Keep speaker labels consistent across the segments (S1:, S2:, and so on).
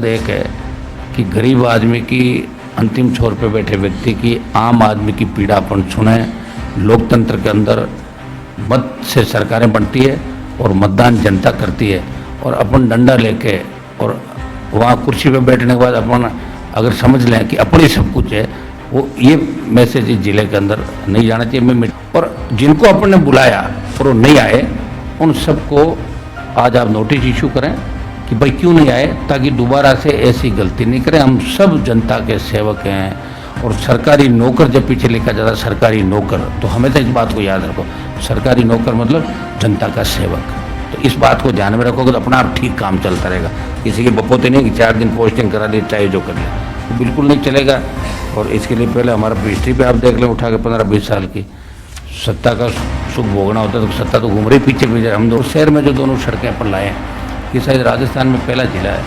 S1: एक है कि गरीब आदमी की, अंतिम छोर पे बैठे व्यक्ति की, आम आदमी की पीड़ा अपन सुने। लोकतंत्र के अंदर मत से सरकारें बनती है और मतदान जनता करती है, और अपन डंडा लेके और वहाँ कुर्सी पे बैठने के बाद अपन अगर समझ लें कि अपनी सब कुछ है, वो ये मैसेज इस जिले के अंदर नहीं जाना चाहिए। और जिनको अपन ने बुलाया और वो नहीं आए, उन सबको आज आप नोटिस इशू करें कि भाई क्यों नहीं आए, ताकि दोबारा से ऐसी गलती नहीं करें। हम सब जनता के सेवक हैं, और सरकारी नौकर जब पीछे लिखा जाता है सरकारी नौकर, तो हमेशा इस बात को याद रखो, सरकारी नौकर मतलब जनता का सेवक। तो इस बात को ध्यान में रखोगे तो अपना आप ठीक काम चलता रहेगा। किसी की बपोते नहीं कि 4 दिन पोस्टिंग करा दी चाहे जो कर ले, तो बिल्कुल नहीं चलेगा। और इसके लिए पहले हमारा हिस्ट्री पे आप देख लें उठा के 15-20 साल की, सत्ता का सुख भोगना होता है तो सत्ता तो घूम रही पीछे पीछे। हम दो शहर में जो दोनों सड़कें पर लाए हैं, कि शायद राजस्थान में पहला जिला है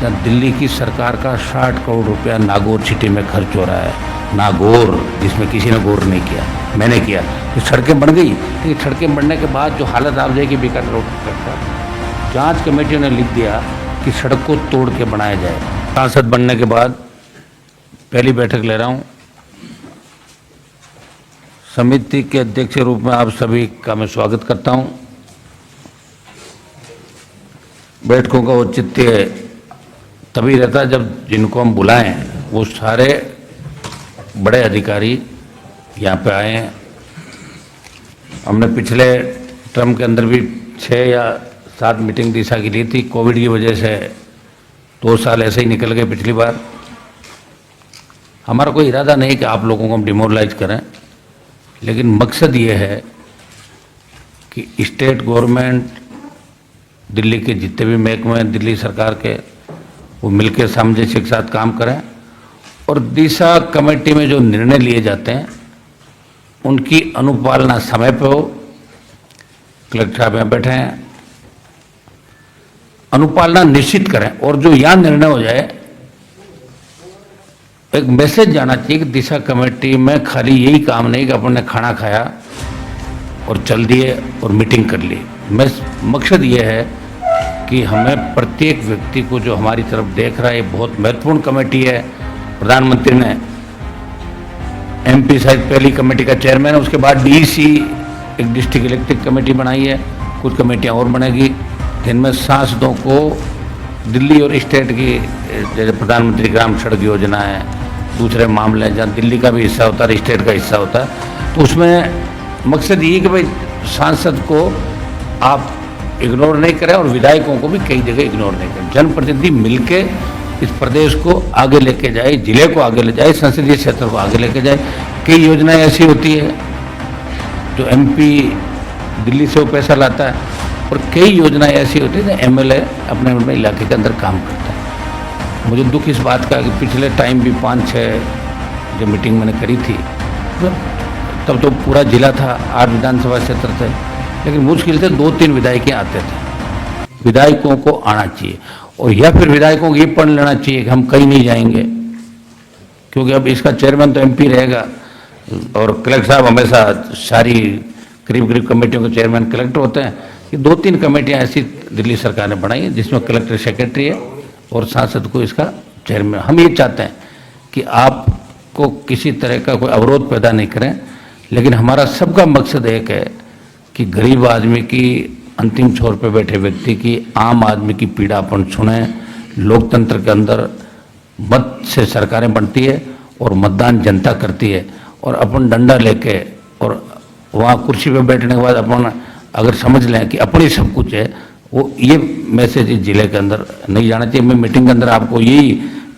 S1: जहाँ दिल्ली की सरकार का 60 करोड़ रुपया नागौर सिटी में खर्च हो रहा है। नागौर, जिसमें किसी ने गौर नहीं किया, मैंने किया। तो सड़कें बन गई, लेकिन सड़कें बनने के बाद जो हालत आप जाएगी बीकानेर रोड पर, जांच कमेटियों ने लिख दिया कि सड़क को तोड़ के बनाया जाए। सांसद बनने के बाद पहली बैठक ले रहा हूँ, समिति के अध्यक्ष के रूप में आप सभी का मैं स्वागत करता हूँ। बैठकों का औचित्य तभी रहता है जब जिनको हम बुलाएं वो सारे बड़े अधिकारी यहाँ पे आए हैं। हमने पिछले टर्म के अंदर भी 6 या 7 मीटिंग दिशा की ली थी। कोविड की वजह से 2 साल ऐसे ही निकल गए पिछली बार। हमारा कोई इरादा नहीं कि आप लोगों को हम डिमोरलाइज करें, लेकिन मकसद ये है कि स्टेट गवर्नमेंट, दिल्ली के जितने भी महकमे हैं दिल्ली सरकार के, वो मिलकर सामंजस्य के साथ काम करें, और दिशा कमेटी में जो निर्णय लिए जाते हैं उनकी अनुपालना समय पे हो। कलेक्टर साहब यहाँ बैठे हैं, अनुपालना निश्चित करें, और जो यहाँ निर्णय हो जाए एक मैसेज जाना चाहिए कि दिशा कमेटी में खाली यही काम नहीं कि अपन ने खाना खाया और चल दिए और मीटिंग कर ली। मकसद ये है कि हमें प्रत्येक व्यक्ति को जो हमारी तरफ देख रहा है, ये बहुत महत्वपूर्ण कमेटी है। प्रधानमंत्री ने, MP शायद पहली कमेटी का चेयरमैन है, उसके बाद DEC एक डिस्ट्रिक्ट इलेक्ट्रिक कमेटी बनाई है, कुछ कमेटियां और बनेगी जिनमें सांसदों को दिल्ली और स्टेट की, जैसे प्रधानमंत्री ग्राम सड़क योजना है, दूसरे मामले हैं जहाँ दिल्ली का भी हिस्सा होता है, स्टेट का हिस्सा होता है। तो उसमें मकसद ये कि भाई सांसद को आप इग्नोर नहीं करें और विधायकों को भी कई जगह इग्नोर नहीं करें। जनप्रतिनिधि मिलके इस प्रदेश को आगे लेके जाए, जिले को आगे ले जाए, संसदीय क्षेत्र को आगे लेके जाए। कई योजनाएं ऐसी होती है जो MP दिल्ली से वो पैसा लाता है, और कई योजनाएं ऐसी होती है जो MLA अपने अपने इलाके के अंदर काम करता है। मुझे दुख इस बात का कि पिछले टाइम भी 5-6 जो मीटिंग मैंने करी थी, तब तो पूरा जिला था, 8 विधानसभा क्षेत्र थे, लेकिन मुश्किल से 2-3 विधायक आते थे। विधायकों को आना चाहिए, और या फिर विधायकों को ये पढ़ लेना चाहिए कि हम कहीं नहीं जाएंगे, क्योंकि अब इसका चेयरमैन तो MP रहेगा, और कलेक्टर साहब हमेशा सारी करीब कमेटियों के चेयरमैन कलेक्टर होते हैं। कि 2-3 कमेटियां ऐसी दिल्ली सरकार ने बनाई है जिसमें कलेक्टर सेक्रेटरी है और सांसद को इसका चेयरमैन। हम ये चाहते हैं कि आपको किसी तरह का कोई अवरोध पैदा नहीं करें, लेकिन हमारा सबका मकसद एक है कि गरीब आदमी की, अंतिम छोर पे बैठे व्यक्ति की, आम आदमी की पीड़ा अपन सुने। लोकतंत्र के अंदर मत से सरकारें बनती है और मतदान जनता करती है, और अपन डंडा लेके और वहाँ कुर्सी पे बैठने के बाद अपन अगर समझ लें कि अपनी सब कुछ है, वो ये मैसेज इस जिले के अंदर नहीं जाना चाहिए। मैं मीटिंग के अंदर आपको यही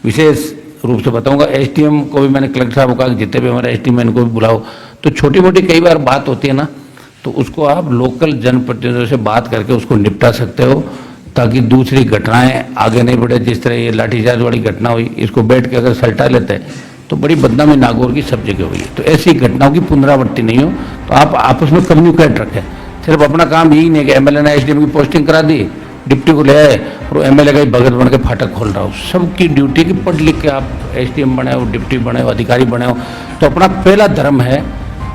S1: विशेष रूप से बताऊंगा। SDM को भी मैंने कलेक्टर साहब को कहा कि जितने भी हमारे SDM हैं इनको भी बुलाओ। तो छोटी मोटी कई बार बात होती है ना, तो उसको आप लोकल जनप्रतिनिधियों से बात करके उसको निपटा सकते हो, ताकि दूसरी घटनाएं आगे नहीं बढ़े। जिस तरह ये लाठीचार्ज वाली घटना हुई, इसको बैठ के अगर सलटा लेते तो बड़ी बदनामी नागौर की सब जगह हुई है। तो ऐसी घटनाओं की पुनरावृत्ति नहीं हो, तो आप आपस में कम्युनिकेट रखें। सिर्फ अपना काम यही नहीं कि MLA ने SDM की पोस्टिंग करा दी, डिप्टी को ले आए और MLA का ही भगत बन के फाटक खोल रहा हो। सबकी ड्यूटी की पढ़ लिख के आप SDM बने हो, डिप्टी बने हो, अधिकारी बने हो, तो अपना पहला धर्म है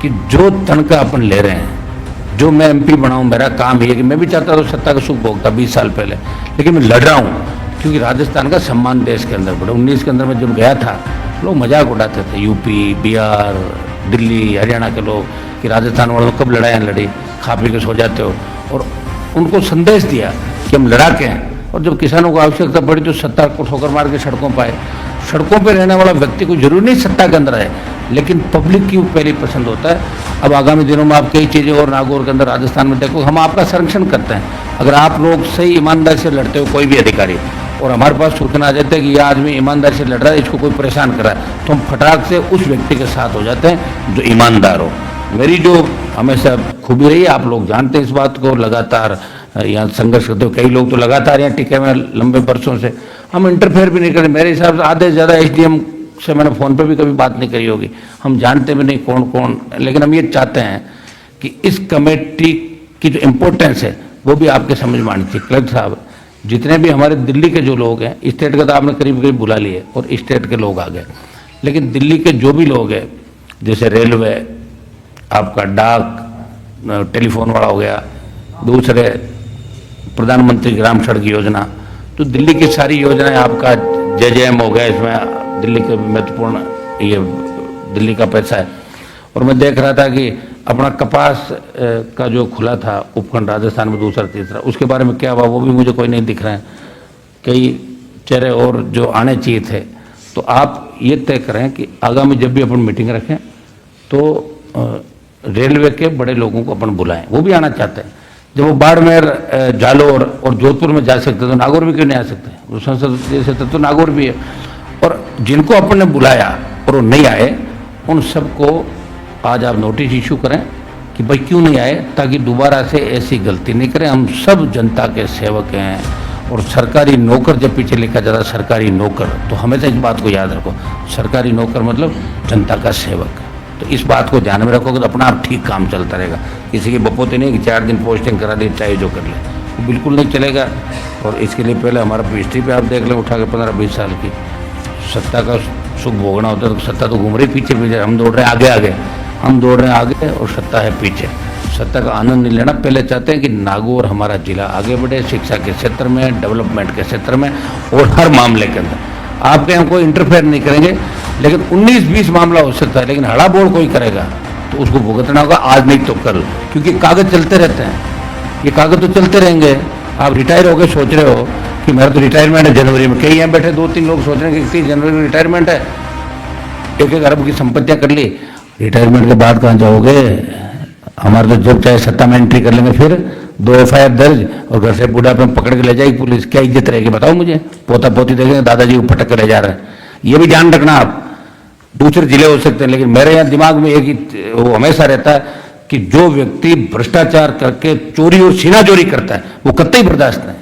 S1: कि जो तनख्वाह अपन ले रहे हैं, जो मैं MP बनाऊं, मेरा काम ये है कि मैं भी चाहता था सत्ता का सुख भोगता 20 साल पहले, लेकिन मैं लड़ रहा हूँ क्योंकि राजस्थान का सम्मान देश के अंदर बढ़ा। 19 के अंदर मैं जब गया था, लोग मजाक उड़ाते थे, यूपी, बिहार, दिल्ली, हरियाणा के लोग, कि राजस्थान वालों कब लड़ाइयाँ लड़ी, खा पी के सो जाते हो। और उनको संदेश दिया कि हम लड़ाके हैं। और जब किसानों को आवश्यकता पड़ी तो सत्ता को ठोकर मार के सड़कों पर आए। सड़कों पर रहने वाला व्यक्ति को जरूरी नहीं सत्ता के अंदर है, लेकिन पब्लिक की पहली पसंद होता है। अब आगामी दिनों में आप कई चीज़ें और नागौर के अंदर, राजस्थान में देखो, हम आपका संरक्षण करते हैं। अगर आप लोग सही ईमानदारी से लड़ते हो, कोई भी अधिकारी, और हमारे पास सूचना आ जाती है कि यह आदमी ईमानदारी से लड़ रहा है, इसको कोई परेशान कर रहा है, तो हम फटाक से उस व्यक्ति के साथ हो जाते हैं जो ईमानदार हो। मेरी जो हमेशा खूबी रही है, आप लोग जानते हैं इस बात को, लगातार यहाँ संघर्ष करते हो। कई लोग तो लगातार यहाँ टिके हुए लंबे बरसों से, हम इंटरफेयर भी नहीं करें। मेरे हिसाब से आधे से ज़्यादा एसडीएम से मैंने फ़ोन पे भी कभी बात नहीं करी होगी, हम जानते भी नहीं कौन कौन। लेकिन हम ये चाहते हैं कि इस कमेटी की जो इम्पोर्टेंस है वो भी आपके समझ में आनी चाहिए। कलेक्टर साहब, जितने भी हमारे दिल्ली के जो लोग हैं, स्टेट का तो आपने करीब करीब बुला लिए और स्टेट के लोग आ गए, लेकिन दिल्ली के जो भी लोग हैं, जैसे रेलवे, आपका डाक, टेलीफोन वाला हो गया, दूसरे प्रधानमंत्री ग्राम सड़क योजना, तो दिल्ली की सारी योजनाएं, आपका जेजेएम हो गया, इसमें दिल्ली के महत्वपूर्ण ये दिल्ली का पैसा है। और मैं देख रहा था कि अपना कपास का जो खुला था उपखंड राजस्थान में दूसरा तीसरा, उसके बारे में क्या हुआ वो भी मुझे कोई नहीं दिख रहा है। कई चेहरे और जो आने चाहिए थे, तो आप ये तय करें कि आगामी जब भी अपन मीटिंग रखें तो रेलवे के बड़े लोगों को अपन बुलाएं, वो भी आना चाहते हैं। जब वो बाड़मेर, जालोर और जोधपुर में जा सकते तो नागौर में क्यों नहीं आ सकते? वो संसद जैसे तो नागौर भी है। और जिनको अपन ने बुलाया और वो नहीं आए, उन सबको आज आप नोटिस इशू करें कि भाई क्यों नहीं आए, ताकि दोबारा से ऐसी गलती नहीं करें। हम सब जनता के सेवक हैं, और सरकारी नौकर जब पीछे लिखा जाता है सरकारी नौकर, तो हमेशा इस बात को याद रखो, सरकारी नौकर मतलब जनता का सेवक। तो इस बात को ध्यान में रखोगे तो अपना आप ठीक काम चलता रहेगा। किसी की बपोते नहीं कि 4 दिन पोस्टिंग करा दी, चाहे जो कर ले, वो बिल्कुल नहीं चलेगा। और इसके लिए पहले हमारा हिस्ट्री पे आप देख लें, उठा के 15-20 साल की सत्ता का सुख भोगना होता है, तो सत्ता तो घूम रही पीछे पीछे, हम दौड़ रहे हैं आगे आगे, हम दौड़ रहे हैं आगे और सत्ता है पीछे। सत्ता का आनंद नहीं लेना, पहले चाहते हैं कि नागौर हमारा जिला आगे बढ़े, शिक्षा के क्षेत्र में, डेवलपमेंट के क्षेत्र में और हर मामले के अंदर। आपके हम कोई इंटरफेयर नहीं करेंगे, लेकिन 19-20 मामला हो सकता है, लेकिन हड़ा बोल कोई करेगा तो उसको भुगतना होगा, आज नहीं तो कल, क्योंकि कागज चलते रहते हैं, ये कागज तो चलते रहेंगे। आप रिटायर हो गए, सोच रहे हो कि मेरा तो रिटायरमेंट है जनवरी में, कई यहाँ बैठे 2-3 लोग सोच रहे हैं कि 30 जनवरी में रिटायरमेंट है, 1-1 अरब की संपत्तियाँ कर ली, रिटायरमेंट के बाद कहाँ जाओगे? हमारे तो जब चाहे सत्ता में एंट्री कर लेंगे, फिर 2 FIR दर्ज और घर से बुढ़ापे में पकड़ के ले जाएगी पुलिस, क्या इज्जत रहेगी बताओ मुझे? पोता पोती देखेंगे दादाजी को पटक के ले जा रहे हैं, ये भी ध्यान रखना। आप दूसरे जिले हो सकते हैं, लेकिन मेरे यहाँ दिमाग में एक ही वो हमेशा रहता है कि जो व्यक्ति भ्रष्टाचार करके चोरी और सीना चोरी करता है वो कतई बर्दाश्त नहीं।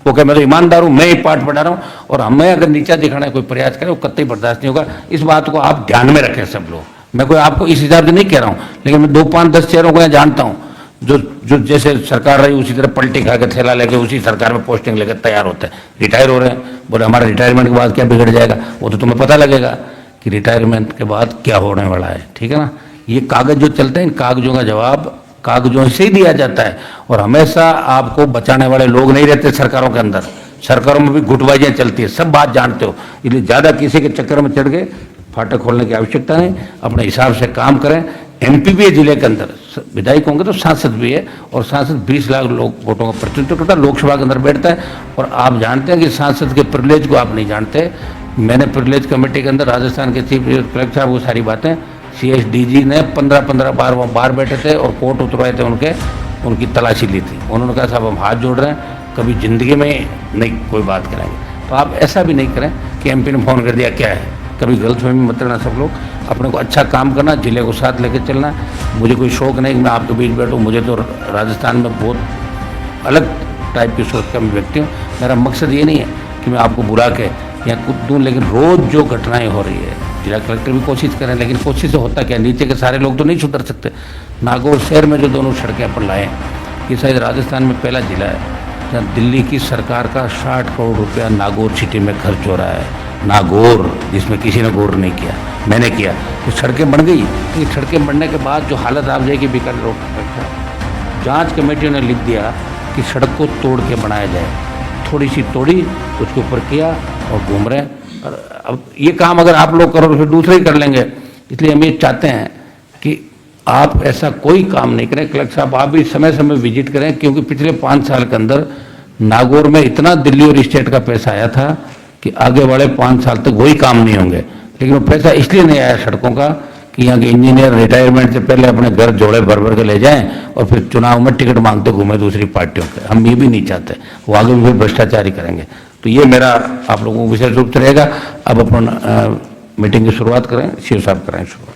S1: वो कहे मैं तो ईमानदार हूँ, मैं ही पाठ पढ़ा रहा हूँ, और हमें अगर नीचा दिखाना कोई प्रयास करे वो कतई बर्दाश्त नहीं होगा। इस बात को आप ध्यान में रखें सब लोग। मैं कोई आपको इस हिसाब से नहीं कह रहा हूँ, लेकिन मैं 2-5-10 चेहरों को यहाँ जानता हूँ जो जैसे सरकार रही उसी तरह पलटी खा के थैला लेके उसी सरकार में पोस्टिंग लेकर तैयार होते हैं, रिटायर हो रहे हैं। बोले हमारा रिटायरमेंट के बाद क्या बिगड़ जाएगा, वो तो तुम्हें पता लगेगा कि रिटायरमेंट के बाद क्या होने वाला है, ठीक है ना। ये कागज जो चलते हैं, इन कागजों का जवाब कागजों से ही दिया जाता है, और हमेशा आपको बचाने वाले लोग नहीं रहते सरकारों के अंदर। सरकारों में भी गुटबाजियाँ चलती है, सब बात जानते हो, इसलिए ज़्यादा किसी के चक्कर में चढ़ गए फाटक खोलने की आवश्यकता नहीं, अपने हिसाब से काम करें। MP भी है जिले के अंदर, विधायक होंगे तो सांसद भी है, और सांसद 20 लाख लोग वोटों का प्रतिनिधित्व करता है, लोकसभा के अंदर बैठता है। और आप जानते हैं कि सांसद के प्रिविलेज को आप नहीं जानते। मैंने प्रिविलेज कमेटी के अंदर राजस्थान के चीफ कलेक्टर साहब को सारी बातें, CSDG ने 15-15 बार वहाँ बाहर बैठे थे और कोर्ट उतरवाए थे, उनकी तलाशी ली थी। उन्होंने कहा साहब हम हाथ जोड़ रहे हैं, कभी ज़िंदगी में नहीं कोई बात करेंगे। तो आप ऐसा भी नहीं करें कि MP ने फ़ोन कर दिया क्या है, कभी गलतफहमी मत करना। सब लोग अपने को अच्छा काम करना, जिले को साथ लेकर चलना। मुझे कोई शौक नहीं कि मैं आपके बीच बैठूँ, मुझे तो राजस्थान में बहुत अलग टाइप की सोच का मैं व्यक्ति हूँ। मेरा मकसद ये नहीं है कि मैं आपको बुला के या कुछ दूँ, लेकिन रोज़ जो घटनाएं हो रही है, जिला कलेक्टर भी कोशिश करें, लेकिन कोशिश से होता क्या, नीचे के सारे लोग तो नहीं सुधर सकते। नागौर शहर में जो दोनों सड़कें अपन लाए, ये शायद राजस्थान में पहला जिला है जहाँ दिल्ली की सरकार का 60 करोड़ रुपया नागौर सिटी में खर्च हो रहा है। नागौर, जिसमें किसी ने गौर नहीं किया, मैंने किया। तो सड़कें बन गई, ये सड़कें बनने के बाद जो हालत आ जाएगी बीकानेर रोड, जांच कमेटियों ने लिख दिया कि सड़क को तोड़ के बनाया जाए, थोड़ी सी तोड़ी, उसके ऊपर किया और घूम रहे हैं। और अब ये काम अगर आप लोग करो तो फिर दूसरे ही कर लेंगे। इसलिए हम ये चाहते हैं कि आप ऐसा कोई काम नहीं करें। कलेक्टर साहब आप भी समय समय विजिट करें, क्योंकि पिछले 5 साल के अंदर नागौर में इतना दिल्ली और स्टेट का पैसा आया था कि आगे वाले 5 साल तक वही काम नहीं होंगे। लेकिन वो पैसा इसलिए नहीं आया सड़कों का कि यहाँ के इंजीनियर रिटायरमेंट से पहले अपने घर जोड़े भर भर के ले जाएं और फिर चुनाव में टिकट मांगते घूमे दूसरी पार्टियों के। हम ये भी नहीं चाहते, वो आगे भी फिर भ्रष्टाचार ही करेंगे। तो ये मेरा आप लोगों को विशेष रूप से रहेगा। अब अपन मीटिंग की शुरुआत करें, शिव साहब करें शुरुआत।